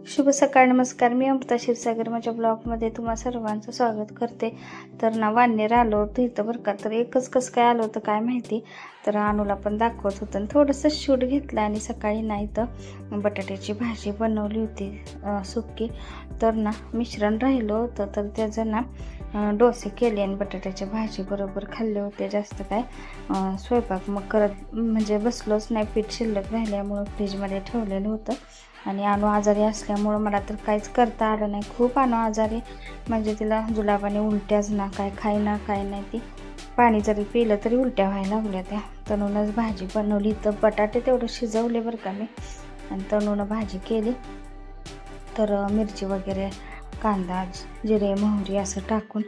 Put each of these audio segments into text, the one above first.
शुभ सकाळ, नमस्कार. मी अमृता क्षीरसागर माझ्या ब्लॉगमध्ये तुम्हा सर्वांचं स्वागत करते. तर ना वानेर आलो होतं इथं बरं का. तर एकच कसं काय आलं होतं काय माहिती. तर अनुला पण दाखवत होतं आणि थोडंसं शूट घेतलं आणि सकाळी ना इथं बटाट्याची भाजी बनवली होती सुकी. तर ना मिश्रण राहिलं होतं तर त्याचं ना डोसे केले आणि बटाट्याच्या भाजी बरोबर खाल्ले होते. जास्त काय स्वयंपाक मग करत म्हणजे बसलोच नाही. पीठ शिल्लक राहिल्यामुळं फ्रीजमध्ये ठेवलेलं होतं. आणि अनु आजारी असल्यामुळं मला तर काहीच करता आलं नाही. खूप अनु आजारी म्हणजे तिला जुलाबाने उलट्याच ना काय खाईना काय नाही. ती पाणी जरी पिलं तरी उलट्या व्हायला लागल्या. त्या तणूनच भाजी बनवली. तर बटाटे तेवढं शिजवले बरं का मी आणि तणूनं भाजी केली. तर मिरची वगैरे कांदा जिरे मोहरी असं टाकून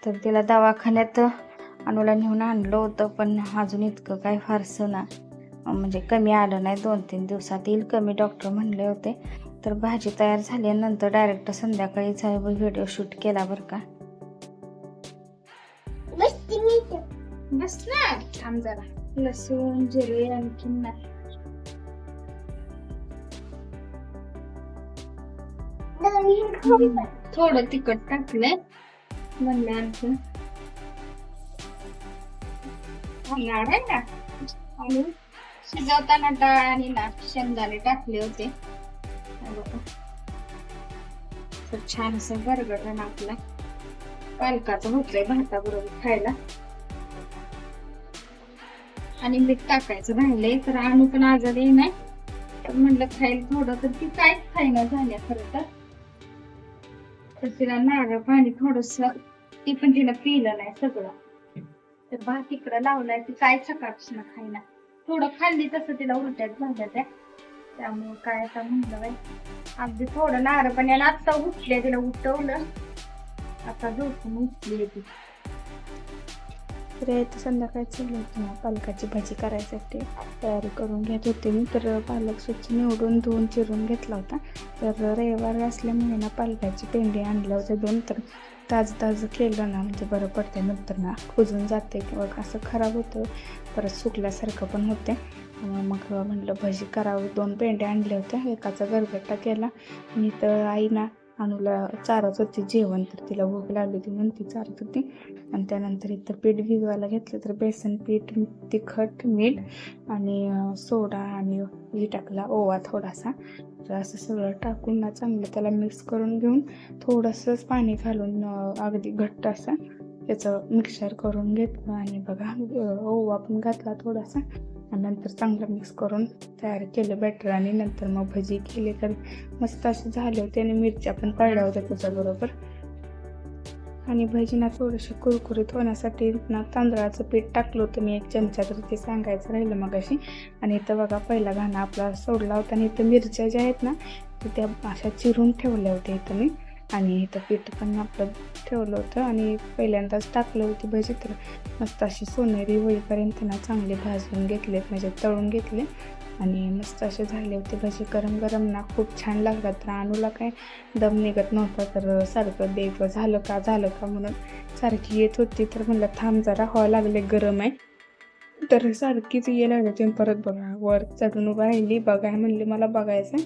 तर तिला दवाखान्यात अनुला नेऊन आणलं होतं. पण अजून इतकं काय फारसं ना म्हणजे कमी आलं नाही. 2-3 दिवसात येईल कमी डॉक्टर म्हणले होते. तर भाजी तयार झाल्यानंतर डायरेक्ट संध्याकाळीच व्हिडिओ शूट केला बरं का. बस ना थांब जरा. लसूण जिरे आणखीन नाही थोडं तिखट टाकलंय म्हणलं आणखीन आहे ना. आणि शिजवताना डाळ आणि ना शेंगदाणे टाकले होते. तर छान असं गरगटण आपला पालकाचं होतंय भाताबरोबर खायला. आणि मीठ टाकायचं राहिलंय. तर अनु पण आजारी नाही तर म्हणलं खाईल थोडं. तर ती काहीच खाईना झाल्या खरं तर तिला नारळ पाणी थोडस ती पण तिला पिलं नाही सगळं. तर भात इकडं लावलाय ती काय सकाळपासून खाईना. थोडं खाल्ली तसं तिला उलट्याच झाल्या त्या. त्यामुळं काय आता म्हणलं बाई अगदी थोडं नारळ पाणी. आणि आता उठले तिला उठवलं आता झोपून उठली ती. तर इथं संध्याकाळी चाललं होतं ना पालकाची भाजी करायसाठी तयारी करून घेत होते मी. तर पालक स्वच्छ निवडून धुवून चिरून घेतला होता. तर रविवार असल्यामुळे ना पालकाची पेंडी आणल्या होत्या 2. तर ताजं केलं ना म्हणजे बरं पडते. नंतर ना कुजून जाते किंवा असं खराब होतं परत सुकल्यासारखं पण होते. मग म्हटलं भजी करावं. 2 पेंड्या आणल्या होत्या. एकाचा गरगट्टा केला आणि तर आई ना अनुला चारत होती जेवण. तर तिला भूक लागली होती म्हणून ती चारत होती. आणि त्यानंतर इथं पीठ भिजवायला घेतलं. तर बेसन पीठ तिखट मीठ आणि सोडा आणि हे टाकला ओवा थोडासा. तर असं सगळं टाकून ना चांगलं त्याला मिक्स करून घेऊन थोडंसंच पाणी घालून अगदी घट्ट असं त्याचं मिक्सर करून घेतलं. आणि बघा ओवा पण घातला थोडासा आणि नंतर चांगलं मिक्स करून तयार केलं बॅटर. आणि नंतर मग भजी केली तर मस्त असे झाले होते. आणि मिरच्या पण तळल्या होत्या त्याच्याबरोबर. आणि भजी ना थोडेसे कुरकुरीत होण्यासाठी ना तांदळाचं पीठ टाकलं होतं मी 1 चमचा. तर ते सांगायचं राहिलं मग अशी. आणि इथं बघा पहिला घाणा आपला सोडला होता. आणि इथं मिरच्या ज्या आहेत ना त्या अशा चिरून ठेवल्या होत्या इथं मी. आणि इथं पीठ पण आपलं ठेवलं होतं आणि पहिल्यांदाच टाकलं होती भजी. तर मस्त अशी सोनेरी होईपर्यंत ना चांगले भाजून घेतलेत म्हणजे तळून घेतले. आणि मस्त असे झाले होते भजी. गरम गरम ना खूप छान लागतात. तर अनुला काय दम निघत नव्हता. तर सारखं देव झालं का म्हणून सारखी येत होती. तर म्हणलं थांब जरा व्हावं लागले गरम आहे. तर सारखीच ये लागली होती. परत बघा वर चढून उभा राहिली बघाय म्हणली मला बघायचं.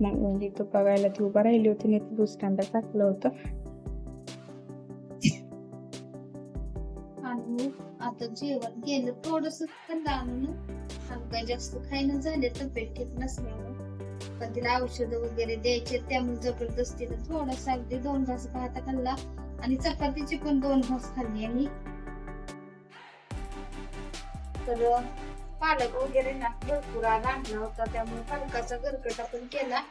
मग म्हणजे तो बघायला ती उभा राहिली होती. आणि ते दुसऱ्यांदा टाकलं होतं. आणि आता जेवण गेलं थोडस पण आणून काही जास्त खायनं झाले तब्येत ठीक नसल्यामुळे. पण तिला औषध वगैरे द्यायचे त्यामुळे जबरदस्तीनं थोडासा अगदी 2 घास भात खाल्ला. आणि चपातीची पण 2 घास खाल्ली. आणि तर पालक वगैरे ना भरपूर आणला होता त्यामुळे पालकाचा गरगटा पण केला.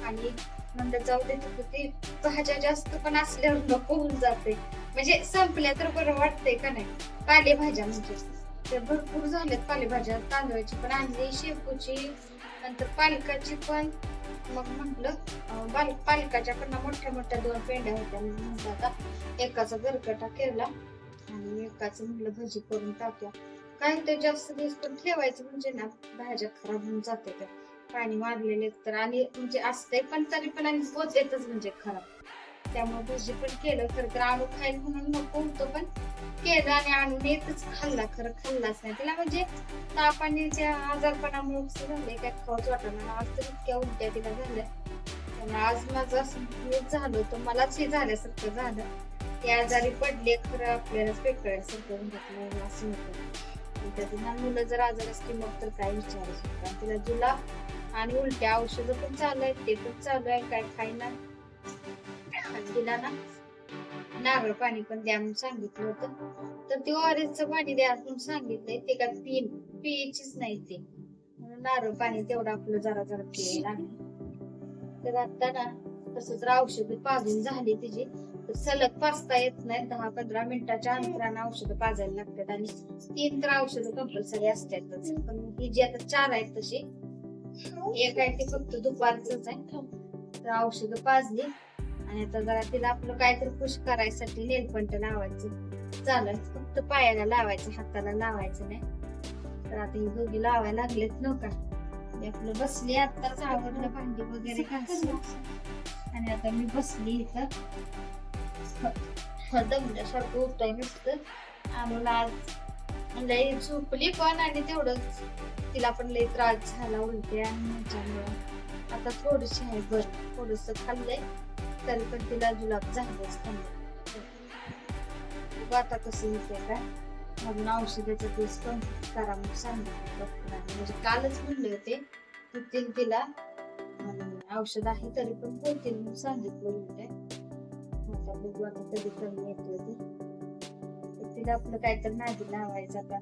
आणि म्हणलं जाऊ दे ते भाज्या जास्त पण असल्यावर नको होऊन जाते. म्हणजे संपल्या तर बरं वाटतंय का नाही. पालेभाज्या म्हणजे तर भरपूर झाल्यात पालेभाज्या. तांदळाची पण आणली शेपूची नंतर पालकाची पण. मग म्हटलं पालकाच्या पण मोठ्या मोठ्या 2 पेंड्या होत्या. म्हटलं आता एकाचा गरगटा केला आणि एकाचं म्हटलं भजी करून टाकूया. काय ते जास्त दिवस पण ठेवायचं म्हणजे ना भाज्या खराब होऊन जाते. त्या पाणी मारलेले तर आणि म्हणजे असते पण तरी पण आणि पोच येतच म्हणजे खराब. त्यामुळे भजी पण केलं खरं तर आणू खाईल म्हणून नको होतं पण केलं. आणि आणून येतच खाल्ला खरं खाल्लाच नाही तिला. म्हणजे ताप आणि आजारपणामुळे झाले काय खाऊच वाटत. आज तर इतक्या उलट्या तिला झाल्या पण आज माझं असं हेच झालं होतं, मलाच हे झाल्यासारखं झालं. ते आजारी पडले खरं आपल्यालाच पेकळ्यासारखं घरातलं असं होतं. त्यात लहान मुलं जर आजारी असली मग तर काय विचारू शकता. तिला जुलाब आणि उलट्या औषधं पण चालू आहेत, ते पण चालू आहे, काय खाईना. आणि तिला ना नारळ पाणी पण द्या म्हणून सांगितलं होतं. तर ते ऑरेंजचं पाणी द्या म्हणून सांगितलंय, ते काय पियचीच नाही ते. म्हणून नारळ पाणी तेवढं आपलं जरा जरा पियायला लागले. तर आता ना तसं जर औषधं पाजून झाली तिची, तर सलग पाजता येत नाही. 10-15 मिनिटाच्या अंतराने औषधं पाजायला लागतात आणि 3 तर औषधं कंपल्सरी असतातच. पण ही जी आता 4 आहेत तशी, एक आहे ते फक्त दुपारच आहे. तर औषधं पाजली आणि आता जरा तिला आपलं काहीतरी खुश करायसाठी नेलपंट लावायचं चालेल. फक्त पायाला लावायचं, हाताला लावायचं नाही. तर आता ही दोघी लावायला लागलेत नका. मी आपलं बसली, आत्ताच आवडलं भांडी वगैरे घासून आणि आता मी बसली इथं दमल्यासारखं होतंय नुसतं. आणून आज लई झोपली पण आणि तेवढंच तिला पण लई त्रास झाला उलट्या आणि ह्याच्यामुळं. आता थोडीशी आहे बरं, थोडस खाल्लंय तरी पण तिला जुलाब झालेच खाल्लं. आता कसं होतंय का म्हणून औषधाचा डोस कम्प्लीट करा म्हणून सांगितलं डॉक्टरांनी. म्हणजे कालच म्हणले होते होतील तिला औषध आहे तरी पण होतील म्हणून सांगितलं उलट्या. आता बघू आता कधी कमी येते तिला आपलं काहीतरी नादी लावायचं आता.